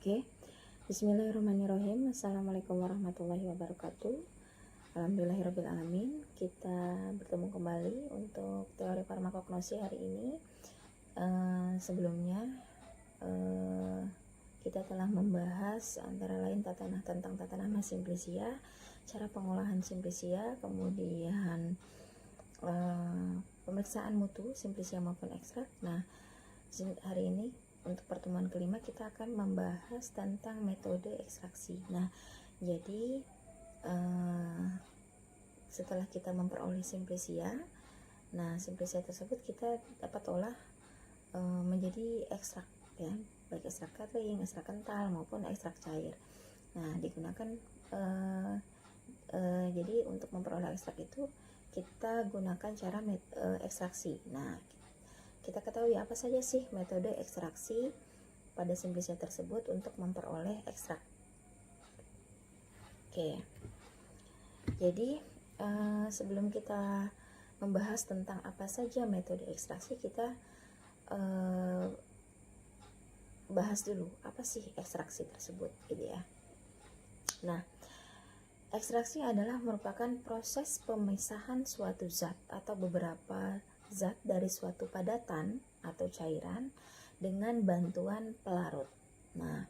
Oke, Bismillahirrahmanirrahim. Assalamualaikum warahmatullahi wabarakatuh. Alhamdulillahirrahmanirrahim. Kita bertemu kembali untuk teori farmakognosi hari ini. Sebelumnya kita telah membahas antara lain tentang tata nama simplicia, cara pengolahan simplicia, kemudian pemeriksaan mutu simplicia maupun ekstrak. Nah, hari ini untuk pertemuan kelima kita akan membahas tentang metode ekstraksi. Nah, jadi setelah kita memperoleh simplicia, nah simplicia tersebut kita dapat olah menjadi ekstrak, ya, baik ekstrak kering, ekstrak kental maupun ekstrak cair. Nah, digunakan jadi untuk memperoleh ekstrak itu kita gunakan cara ekstraksi. Nah, kita ketahui apa saja sih metode ekstraksi pada simplicia tersebut untuk memperoleh ekstrak. Oke, jadi sebelum kita membahas tentang apa saja metode ekstraksi, kita bahas dulu apa sih ekstraksi tersebut, gitu ya. Nah, ekstraksi adalah merupakan proses pemisahan suatu zat atau beberapa zat dari suatu padatan atau cairan dengan bantuan pelarut. Nah,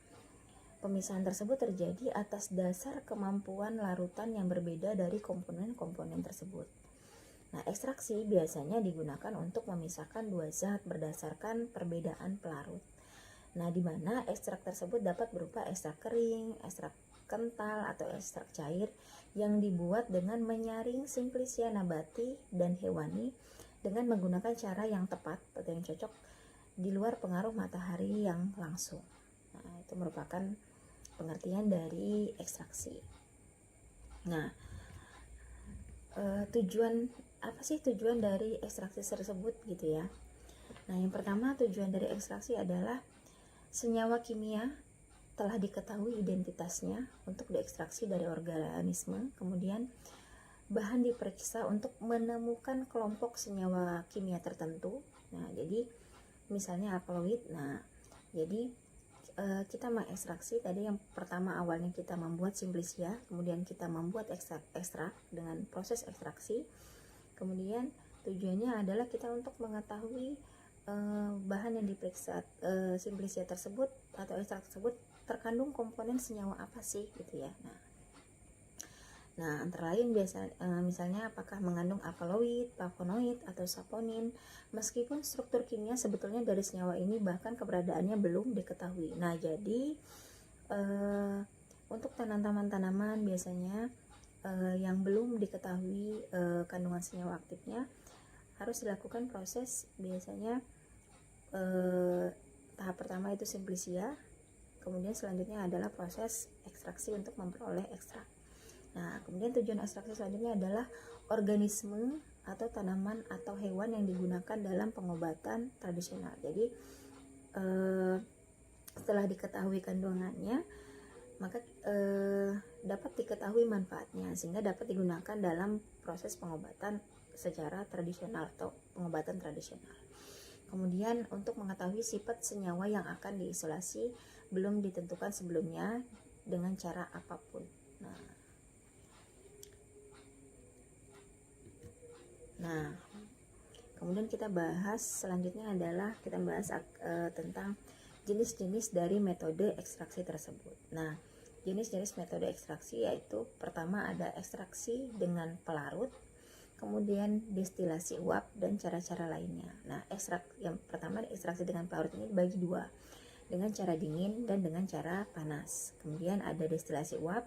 pemisahan tersebut terjadi atas dasar kemampuan larutan yang berbeda dari komponen-komponen tersebut. Nah, ekstraksi biasanya digunakan untuk memisahkan dua zat berdasarkan perbedaan pelarut. Nah, di mana ekstrak tersebut dapat berupa ekstrak kering, ekstrak kental, atau ekstrak cair yang dibuat dengan menyaring simplicia nabati dan hewani dengan menggunakan cara yang tepat atau yang cocok di luar pengaruh matahari yang langsung. Nah, itu merupakan pengertian dari ekstraksi. Nah, apa sih tujuan dari ekstraksi tersebut, gitu ya. Nah, yang pertama, tujuan dari ekstraksi adalah senyawa kimia telah diketahui identitasnya untuk diekstraksi dari organisme, kemudian bahan diperiksa untuk menemukan kelompok senyawa kimia tertentu. Nah, jadi misalnya alkaloid. Nah, jadi kita mengekstraksi tadi yang pertama, awalnya kita membuat simplicia, kemudian kita membuat ekstrak dengan proses ekstraksi. Kemudian tujuannya adalah kita untuk mengetahui bahan yang diperiksa simplicia tersebut atau ekstrak tersebut terkandung komponen senyawa apa sih, gitu ya. Nah, antara lain misalnya apakah mengandung alkaloid, flavonoid, atau saponin, meskipun struktur kimia sebetulnya dari senyawa ini bahkan keberadaannya belum diketahui. Nah, jadi untuk tanaman-tanaman biasanya yang belum diketahui kandungan senyawa aktifnya harus dilakukan proses, biasanya tahap pertama itu simplicia, kemudian selanjutnya adalah proses ekstraksi untuk memperoleh ekstrak. Nah, kemudian tujuan ekstraksi selanjutnya adalah organisme atau tanaman atau hewan yang digunakan dalam pengobatan tradisional. Jadi setelah diketahui kandungannya, maka dapat diketahui manfaatnya sehingga dapat digunakan dalam proses pengobatan secara tradisional atau pengobatan tradisional. Kemudian untuk mengetahui sifat senyawa yang akan diisolasi belum ditentukan sebelumnya dengan cara apapun. Nah, kemudian kita bahas selanjutnya adalah kita bahas tentang jenis-jenis dari metode ekstraksi tersebut. Nah, jenis-jenis metode ekstraksi yaitu pertama ada ekstraksi dengan pelarut, kemudian destilasi uap, dan cara-cara lainnya. Nah, yang pertama ekstraksi dengan pelarut ini dibagi dua, dengan cara dingin dan dengan cara panas. Kemudian ada destilasi uap,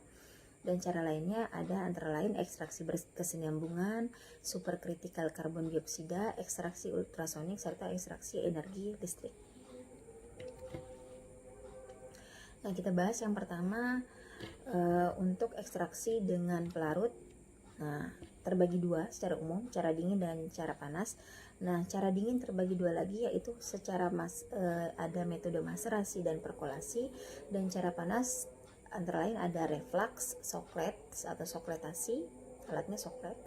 dan cara lainnya ada antara lain ekstraksi berkesinambungan, superkritikal karbon dioksida, ekstraksi ultrasonik, serta ekstraksi energi listrik. Nah, kita bahas yang pertama untuk ekstraksi dengan pelarut. Nah, terbagi dua secara umum, cara dingin dan cara panas. Nah, cara dingin terbagi dua lagi, yaitu secara ada metode maserasi dan perkolasi, dan cara panas antara lain ada reflux, soklet atau sokletasi, alatnya soklet,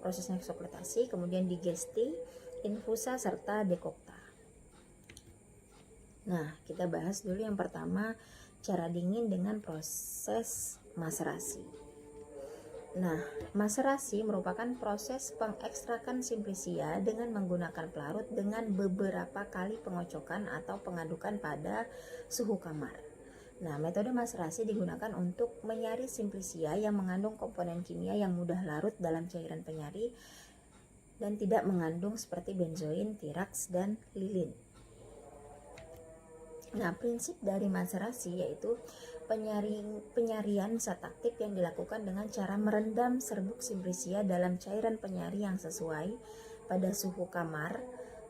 prosesnya sokletasi, kemudian digesti, infusa, serta dekokta. Nah, kita bahas dulu yang pertama, cara dingin dengan proses maserasi. Nah, maserasi merupakan proses pengekstrakan simplicia dengan menggunakan pelarut dengan beberapa kali pengocokan atau pengadukan pada suhu kamar. Nah, metode maserasi digunakan untuk menyaring simplicia yang mengandung komponen kimia yang mudah larut dalam cairan penyari dan tidak mengandung seperti benzoin, tiraks, dan lilin. Nah, prinsip dari maserasi yaitu penyarian zat aktif yang dilakukan dengan cara merendam serbuk simplicia dalam cairan penyari yang sesuai pada suhu kamar,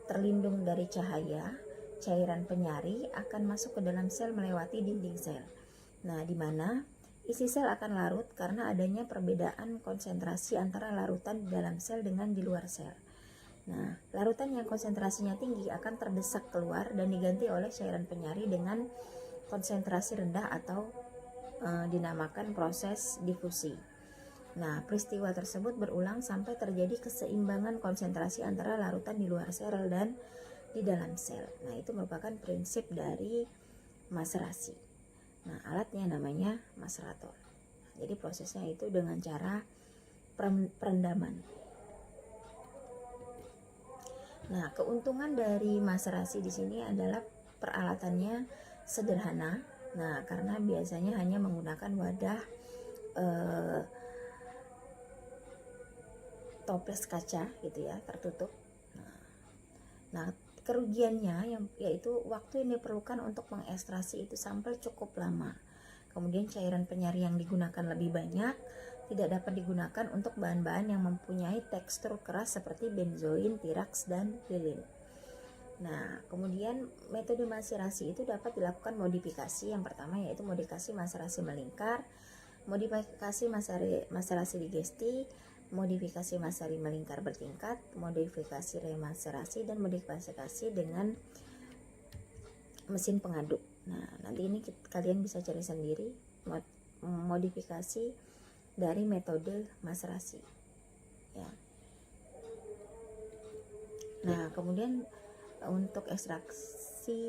terlindung dari cahaya. Cairan penyari akan masuk ke dalam sel melewati dinding sel. Nah, di mana isi sel akan larut karena adanya perbedaan konsentrasi antara larutan di dalam sel dengan di luar sel. Nah, larutan yang konsentrasinya tinggi akan terdesak keluar dan diganti oleh cairan penyari dengan konsentrasi rendah atau dinamakan proses difusi. Nah, peristiwa tersebut berulang sampai terjadi keseimbangan konsentrasi antara larutan di luar sel dan di dalam sel. Nah, itu merupakan prinsip dari maserasi. Nah, alatnya namanya maserator. Jadi prosesnya itu dengan cara perendaman. Nah, keuntungan dari maserasi di sini adalah peralatannya sederhana. Nah, karena biasanya hanya menggunakan wadah toples kaca gitu ya, tertutup. Nah, kerugiannya yaitu waktu yang diperlukan untuk mengekstraksi itu sampel cukup lama. Kemudian cairan penyari yang digunakan lebih banyak, tidak dapat digunakan untuk bahan-bahan yang mempunyai tekstur keras seperti benzoin, tiraks, dan lilin. Nah, kemudian metode maserasi itu dapat dilakukan modifikasi. Yang pertama yaitu modifikasi maserasi melingkar, modifikasi maserasi digesti, modifikasi maserasi melingkar bertingkat, modifikasi remaserasi, dan modifikasi dengan mesin pengaduk. Nah, nanti ini kalian bisa cari sendiri modifikasi dari metode maserasi ya. Nah, kemudian untuk ekstraksi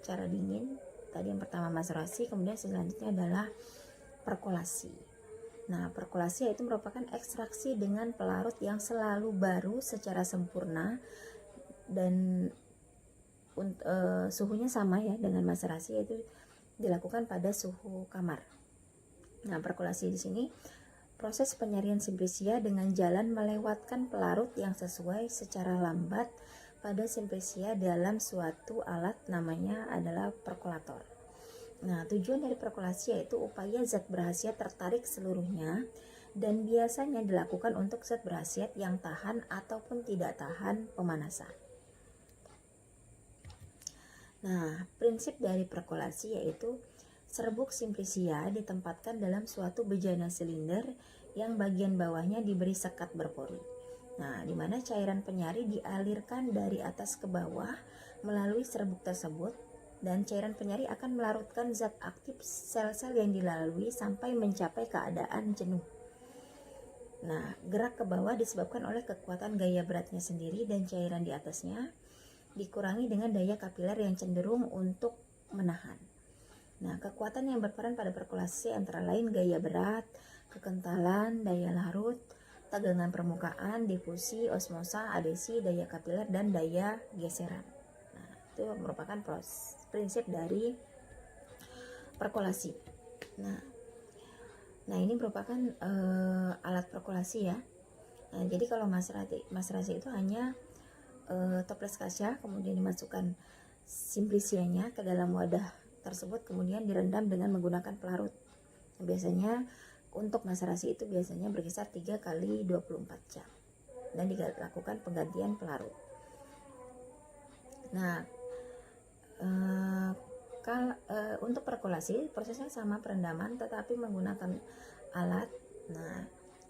cara dingin tadi yang pertama maserasi, kemudian selanjutnya adalah perkolasi. Nah, perkolasi itu merupakan ekstraksi dengan pelarut yang selalu baru secara sempurna dan suhunya sama ya dengan maserasi, yaitu dilakukan pada suhu kamar. Nah, perkolasi di sini proses penyarian simplicia dengan jalan melewatkan pelarut yang sesuai secara lambat pada simplicia dalam suatu alat namanya adalah perkolator. Nah, tujuan dari perkolasi yaitu upaya zat berkhasiat tertarik seluruhnya dan biasanya dilakukan untuk zat berkhasiat yang tahan ataupun tidak tahan pemanasan. Nah, prinsip dari perkolasi yaitu serbuk simplicia ditempatkan dalam suatu bejana silinder yang bagian bawahnya diberi sekat berpori. Nah, di mana cairan penyari dialirkan dari atas ke bawah melalui serbuk tersebut dan cairan penyari akan melarutkan zat aktif sel-sel yang dilalui sampai mencapai keadaan jenuh. Nah, gerak ke bawah disebabkan oleh kekuatan gaya beratnya sendiri dan cairan di atasnya dikurangi dengan daya kapiler yang cenderung untuk menahan. Nah, kekuatan yang berperan pada perkolasi antara lain gaya berat, kekentalan, daya larut, tegangan permukaan, difusi, osmosa, adesi, daya kapiler, dan daya geseran. Nah, itu merupakan prinsip dari perkolasi. Nah ini merupakan alat perkolasi ya. Nah, jadi kalau maserasi itu hanya toples kaca, kemudian dimasukkan simplicianya ke dalam wadah tersebut, kemudian direndam dengan menggunakan pelarut. Nah, biasanya untuk maserasi itu biasanya berkisar 3 kali 24 jam dan dilakukan penggantian pelarut. Nah, untuk perkolasi prosesnya sama perendaman tetapi menggunakan alat. Nah,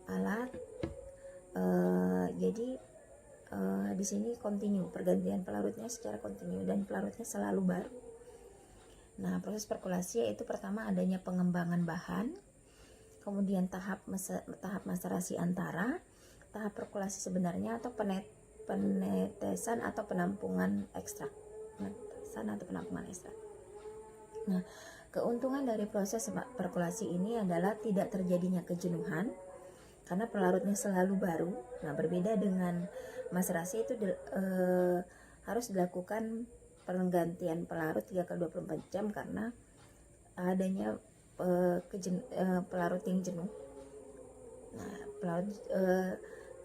alat jadi di sini kontinu, pergantian pelarutnya secara kontinu dan pelarutnya selalu baru. Nah, proses perkolasi yaitu pertama adanya pengembangan bahan, kemudian tahap maserasi antara, tahap perkolasi sebenarnya atau penetesan atau penampungan ekstrak. Nah, Keuntungan dari proses perkulasi ini adalah tidak terjadinya kejenuhan karena pelarutnya selalu baru. Nah, berbeda dengan maserasi itu harus dilakukan penggantian pelarut 3 kali 24 jam karena adanya pelarut yang jenuh. Nah,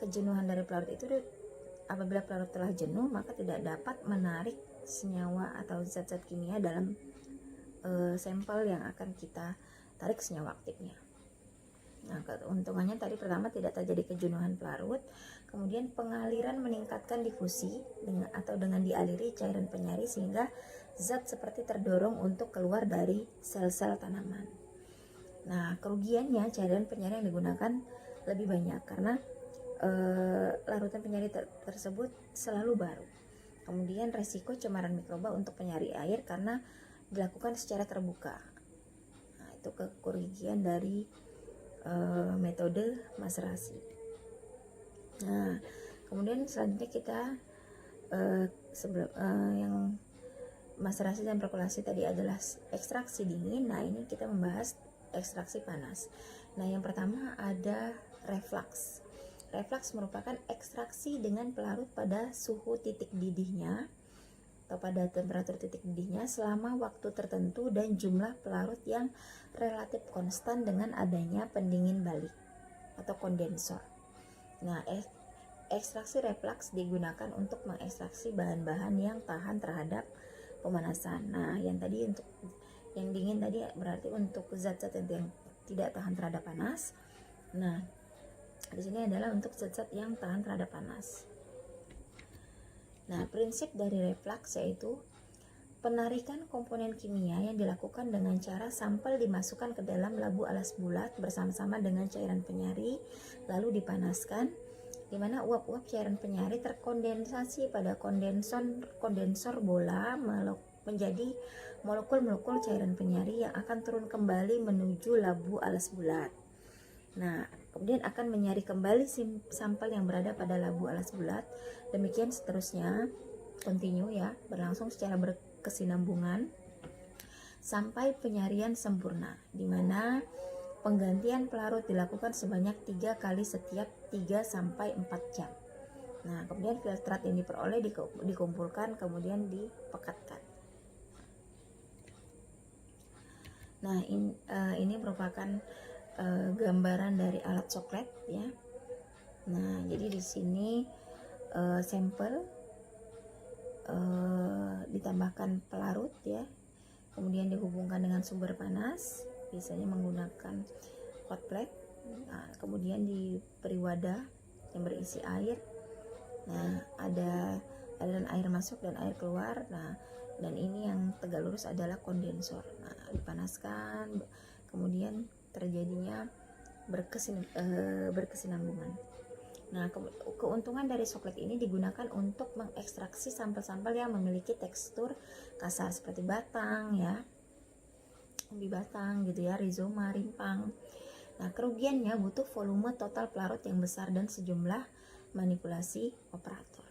kejenuhan dari pelarut itu, apabila pelarut telah jenuh maka tidak dapat menarik senyawa atau zat-zat kimia dalam sampel yang akan kita tarik senyawa aktifnya. Nah, keuntungannya tadi pertama tidak terjadi kejenuhan pelarut, kemudian pengaliran meningkatkan difusi dengan dialiri cairan penyari sehingga zat seperti terdorong untuk keluar dari sel-sel tanaman. Nah, kerugiannya cairan penyari yang digunakan lebih banyak karena larutan penyari tersebut selalu baru. Kemudian resiko cemaran mikroba untuk penyari air karena dilakukan secara terbuka. Nah, itu kerugian dari metode maserasi. Nah, kemudian selanjutnya kita yang maserasi dan perkulasi tadi adalah ekstraksi dingin. Nah, ini kita membahas ekstraksi panas. Nah, yang pertama ada reflux. Reflux merupakan ekstraksi dengan pelarut pada suhu titik didihnya atau pada temperatur titik didihnya selama waktu tertentu dan jumlah pelarut yang relatif konstan dengan adanya pendingin balik atau kondensor. Nah, ekstraksi reflux digunakan untuk mengekstraksi bahan-bahan yang tahan terhadap pemanasan. Nah, yang dingin tadi berarti untuk zat-zat yang tidak tahan terhadap panas. Nah, di sini adalah untuk zat-zat yang tahan terhadap panas. Nah, prinsip dari reflux yaitu penarikan komponen kimia yang dilakukan dengan cara sampel dimasukkan ke dalam labu alas bulat bersama-sama dengan cairan penyari, lalu dipanaskan, di mana uap-uap cairan penyari terkondensasi pada kondensor bola menjadi molekul-molekul cairan penyari yang akan turun kembali menuju labu alas bulat. Nah, kemudian akan menyari kembali sampel yang berada pada labu alas bulat. Demikian seterusnya, continue ya, berlangsung secara berkesinambungan sampai penyarian sempurna, di mana penggantian pelarut dilakukan sebanyak 3 kali setiap 3-4 jam. Nah, kemudian filtrat yang diperoleh dikumpulkan kemudian dipekatkan. Nah, ini merupakan gambaran dari alat soklet ya. Nah, jadi di sini sampel ditambahkan pelarut ya, kemudian dihubungkan dengan sumber panas, biasanya menggunakan hot plate. Nah, kemudian diberi wadah yang berisi air. Nah, ada aliran air masuk dan air keluar. Nah, dan ini yang tegak lurus adalah kondensor. Nah, dipanaskan, kemudian terjadinya berkesinambungan. Nah, keuntungan dari soklet ini digunakan untuk mengekstraksi sampel-sampel yang memiliki tekstur kasar seperti batang ya, umbi batang gitu ya, rizoma, rimpang. Nah, kerugiannya butuh volume total pelarut yang besar dan sejumlah manipulasi operator.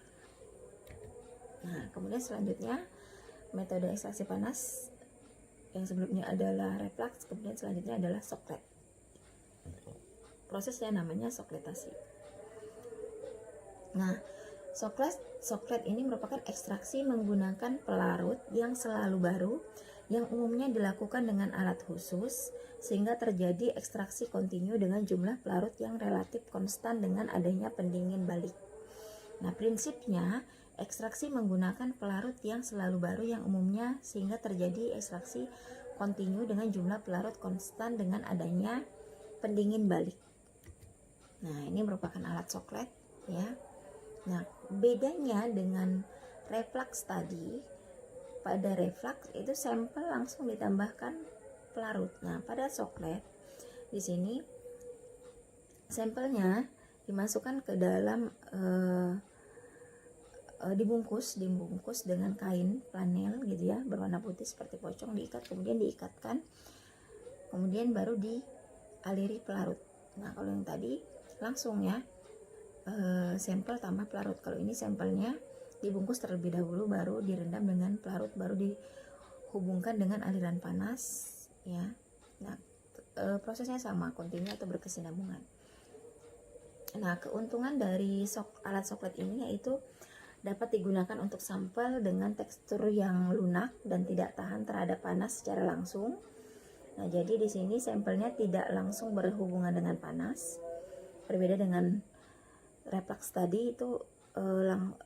Nah, kemudian selanjutnya metode ekstraksi panas yang sebelumnya adalah reflux, kemudian selanjutnya adalah soklet. Prosesnya namanya sokletasi. Nah, soklet ini merupakan ekstraksi menggunakan pelarut yang selalu baru yang umumnya dilakukan dengan alat khusus sehingga terjadi ekstraksi kontinu dengan jumlah pelarut yang relatif konstan dengan adanya pendingin balik. Nah, prinsipnya ekstraksi menggunakan pelarut yang selalu baru yang umumnya sehingga terjadi ekstraksi kontinu dengan jumlah pelarut konstan dengan adanya pendingin balik. Nah, ini merupakan alat soklet ya. Nah, bedanya dengan reflux tadi, pada reflux itu sampel langsung ditambahkan pelarut. Nah, pada soklet di sini sampelnya dimasukkan ke dalam dibungkus dengan kain flanel gitu ya, berwarna putih seperti pocong, diikat, kemudian diikatkan, kemudian baru dialiri pelarut. Nah, kalau yang tadi langsung ya, sampel tambah pelarut. Kalau ini sampelnya dibungkus terlebih dahulu, baru direndam dengan pelarut, baru dihubungkan dengan aliran panas ya. Nah, prosesnya sama, kontinu atau berkesinambungan. Nah, keuntungan dari alat soklet ini yaitu dapat digunakan untuk sampel dengan tekstur yang lunak dan tidak tahan terhadap panas secara langsung. Nah, jadi di sini sampelnya tidak langsung berhubungan dengan panas. Berbeda dengan refleks tadi itu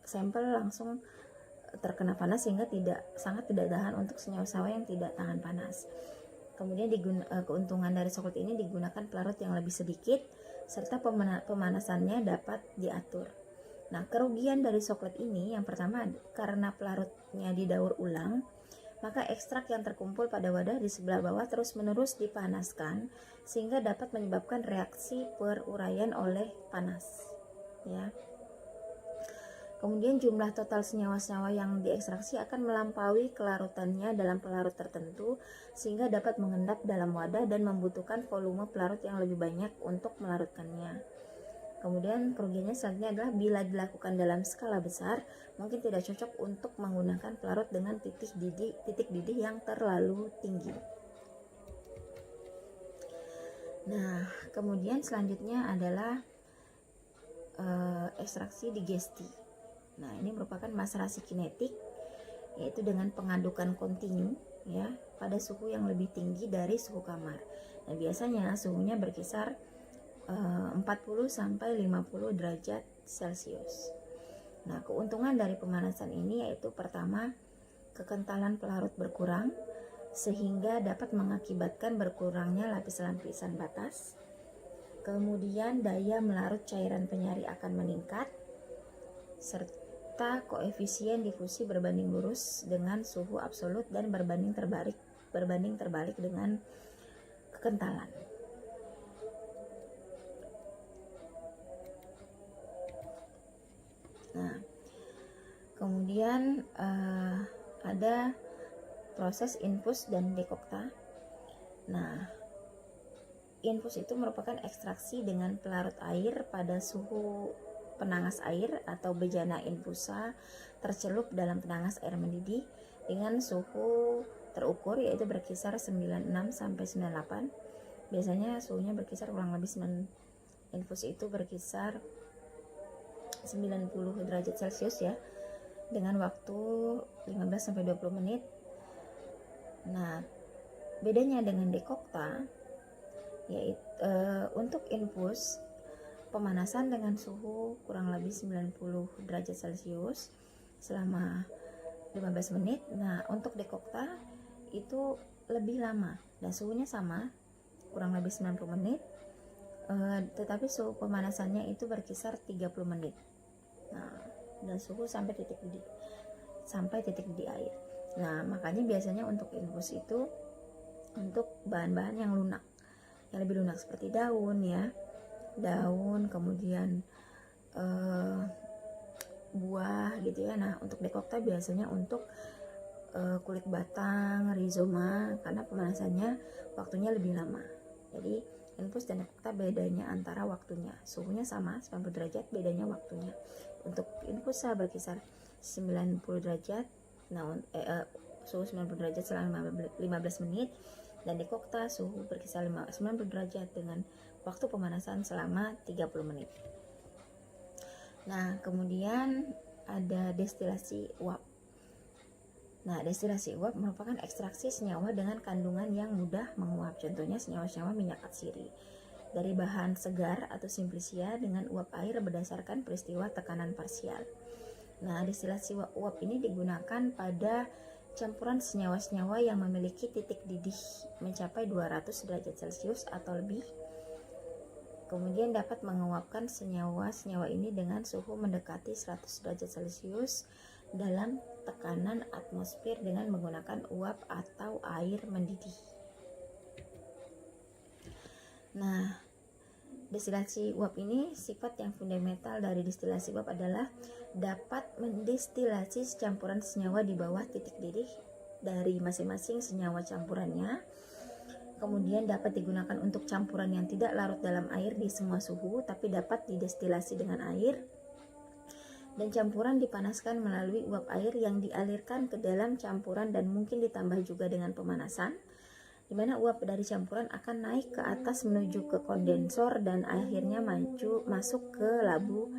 sampel langsung terkena panas sehingga sangat tidak tahan untuk senyawa-senyawa yang tidak tahan panas. Kemudian keuntungan dari soklet ini digunakan pelarut yang lebih sedikit serta pemanasannya dapat diatur. Nah, kerugian dari soklet ini yang pertama, karena pelarutnya didaur ulang, maka ekstrak yang terkumpul pada wadah di sebelah bawah terus-menerus dipanaskan sehingga dapat menyebabkan reaksi peruraian oleh panas, ya. Kemudian jumlah total senyawa-senyawa yang diekstraksi akan melampaui kelarutannya dalam pelarut tertentu sehingga dapat mengendap dalam wadah dan membutuhkan volume pelarut yang lebih banyak untuk melarutkannya. Kemudian kerugiannya selanjutnya adalah bila dilakukan dalam skala besar, mungkin tidak cocok untuk menggunakan pelarut dengan titik didih yang terlalu tinggi. Nah, kemudian selanjutnya adalah ekstraksi digesti. Nah, ini merupakan maserasi kinetik, yaitu dengan pengadukan kontinu, ya, pada suhu yang lebih tinggi dari suhu kamar. Nah, biasanya suhunya berkisar 40 sampai 50 derajat Celcius. Nah, keuntungan dari pemanasan ini yaitu pertama, kekentalan pelarut berkurang sehingga dapat mengakibatkan berkurangnya lapisan-lapisan batas. Kemudian daya melarut cairan penyari akan meningkat serta koefisien difusi berbanding lurus dengan suhu absolut dan berbanding terbalik dengan kekentalan. Nah, kemudian ada proses infus dan dekokta. Nah, infus itu merupakan ekstraksi dengan pelarut air pada suhu penangas air atau bejana infusa tercelup dalam penangas air mendidih dengan suhu terukur yaitu berkisar 96 sampai 98. Biasanya suhunya berkisar kurang lebih infus itu berkisar 90 derajat Celcius, ya, dengan waktu 15 sampai 20 menit. Nah, bedanya dengan dekokta yaitu untuk infus pemanasan dengan suhu kurang lebih 90 derajat Celcius selama 15 menit. Nah, untuk dekokta itu lebih lama dan suhunya sama, kurang lebih 90 menit, tetapi suhu pemanasannya itu berkisar 30 menit. Nah, dan suhu sampai titik didih air. Nah, makanya biasanya untuk infus itu untuk bahan-bahan yang lunak, yang lebih lunak seperti daun, ya, daun, kemudian buah gitu ya. Nah, untuk dekokta biasanya untuk kulit batang, rizoma, karena pemanasannya waktunya lebih lama. Jadi infus dan dekokta bedanya antara waktunya, suhunya sama 90 derajat, bedanya waktunya. Untuk infusa berkisar 90 derajat, nah suhu 90 derajat selama 15 menit, dan dekokta suhu berkisar 90 derajat dengan waktu pemanasan selama 30 menit. Nah, kemudian ada destilasi uap. Nah, destilasi uap merupakan ekstraksi senyawa dengan kandungan yang mudah menguap. Contohnya senyawa-senyawa minyak atsiri dari bahan segar atau simplicia dengan uap air berdasarkan peristiwa tekanan parsial. Nah, destilasi uap ini digunakan pada campuran senyawa-senyawa yang memiliki titik didih mencapai 200 derajat Celcius atau lebih. Kemudian dapat menguapkan senyawa-senyawa ini dengan suhu mendekati 100 derajat Celcius dalam tekanan atmosfer dengan menggunakan uap atau air mendidih. Nah, destilasi uap ini, sifat yang fundamental dari destilasi uap adalah dapat mendestilasi campuran senyawa di bawah titik didih dari masing-masing senyawa campurannya. Kemudian dapat digunakan untuk campuran yang tidak larut dalam air di semua suhu, tapi dapat didestilasi dengan air. Dan campuran dipanaskan melalui uap air yang dialirkan ke dalam campuran dan mungkin ditambah juga dengan pemanasan. dimana uap dari campuran akan naik ke atas menuju ke kondensor dan akhirnya masuk ke labu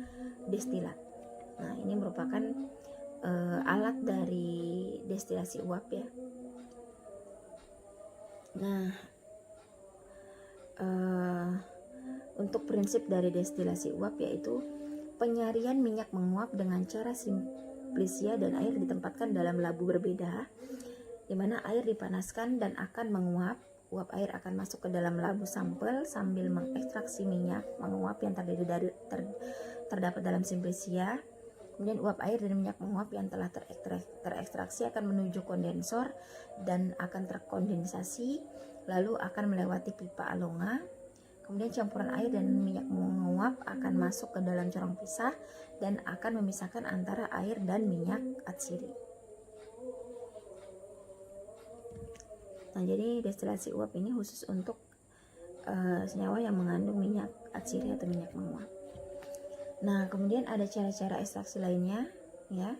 destilat. Nah, ini merupakan alat dari destilasi uap ya. Nah, untuk prinsip dari destilasi uap yaitu penyarian minyak menguap dengan cara simplicia dan air ditempatkan dalam labu berbeda, di mana air dipanaskan dan akan menguap. Uap air akan masuk ke dalam labu sampel sambil mengekstraksi minyak menguap yang terdapat dalam simplicia. Kemudian uap air dan minyak menguap yang telah terekstraksi akan menuju kondensor dan akan terkondensasi, lalu akan melewati pipa alonga. Kemudian campuran air dan minyak menguap akan masuk ke dalam corong pisah dan akan memisahkan antara air dan minyak atsiri. Nah, jadi destilasi uap ini khusus untuk senyawa yang mengandung minyak atsiri atau minyak menguap. Nah, kemudian ada cara-cara ekstraksi lainnya ya.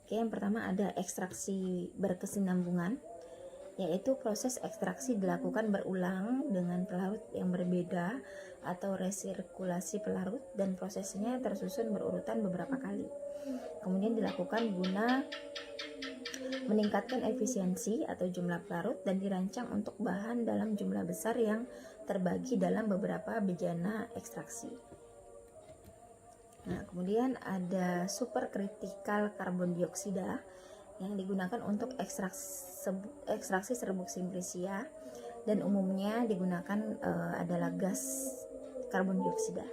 Oke, yang pertama ada ekstraksi berkesinambungan, yaitu proses ekstraksi dilakukan berulang dengan pelarut yang berbeda atau resirkulasi pelarut, dan prosesnya tersusun berurutan beberapa kali. Kemudian dilakukan guna meningkatkan efisiensi atau jumlah pelarut dan dirancang untuk bahan dalam jumlah besar yang terbagi dalam beberapa bejana ekstraksi. Nah, kemudian ada superkritikal karbon dioksida yang digunakan untuk ekstraksi serbuk simplicia, dan umumnya digunakan adalah gas karbon dioksida.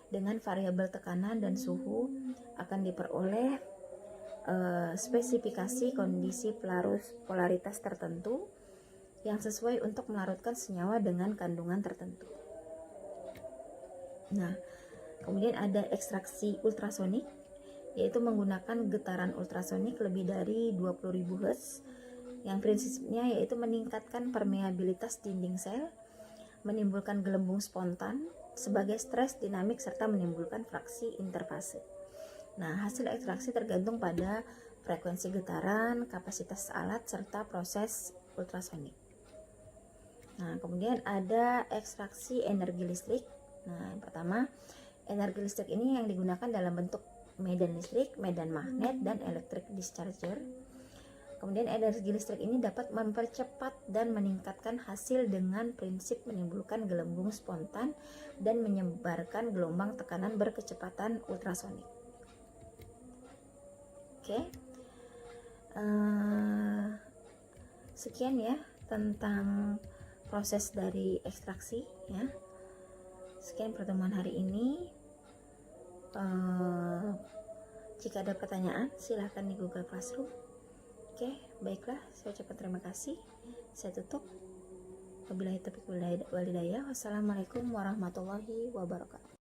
Dengan variabel tekanan dan suhu akan diperoleh spesifikasi kondisi polaritas tertentu yang sesuai untuk melarutkan senyawa dengan kandungan tertentu. Nah, kemudian ada ekstraksi ultrasonik, yaitu menggunakan getaran ultrasonik lebih dari 20.000 Hz, yang prinsipnya yaitu meningkatkan permeabilitas dinding sel, menimbulkan gelembung spontan sebagai stres dinamik, serta menimbulkan fraksi interfase. Nah, hasil ekstraksi tergantung pada frekuensi getaran, kapasitas alat, serta proses ultrasonik. Nah, kemudian ada ekstraksi energi listrik. Nah, yang pertama, energi listrik ini yang digunakan dalam bentuk medan listrik, medan magnet, dan electric discharger. Kemudian energi listrik ini dapat mempercepat dan meningkatkan hasil dengan prinsip menimbulkan gelembung spontan dan menyebarkan gelombang tekanan berkecepatan ultrasonik. Oke, sekian ya tentang proses dari ekstraksi ya. Sekian pertemuan hari ini. Jika ada pertanyaan silahkan di Google Classroom. Oke, baiklah, saya ucapkan terima kasih. Saya tutup. Wabillahi taufiq wal hidayah. Wassalamualaikum warahmatullahi wabarakatuh.